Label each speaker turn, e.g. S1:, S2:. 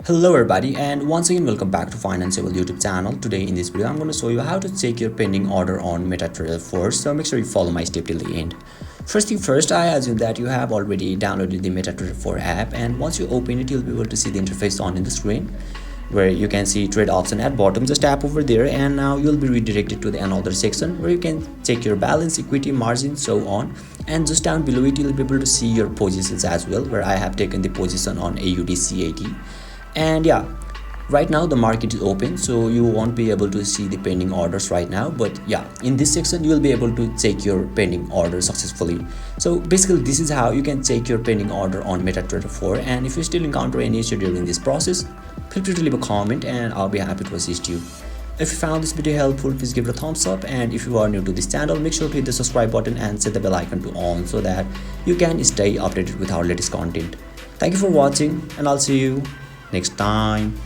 S1: Hello everybody, and once again welcome back to Financeable YouTube channel. Today in this video I'm going to show you how to check your pending order on MetaTrader first, so make sure you follow my step till the end. First thing first, I assume that you have already downloaded the MetaTrader 4 app, and once you open it you'll be able to see the interface on in the screen where you can see trade option at bottom. Just tap over there and now you'll be redirected to the another section where you can check your balance, equity, margin, so on. And just down below it you'll be able to see your positions as well, where I have taken the position on AUD CAD. And yeah, right now the market is open, so you won't be able to see the pending orders right now, but yeah, in this section you will be able to check your pending order successfully. So basically this is how you can check your pending order on MetaTrader 4. And if you still encounter any issue during this process, feel free to leave a comment and I'll be happy to assist you. If you found this video helpful, please give it a thumbs up, and if you are new to this channel, make sure to hit the subscribe button and set the bell icon to on so that you can stay updated with our latest content. Thank you for watching, and I'll see you next time.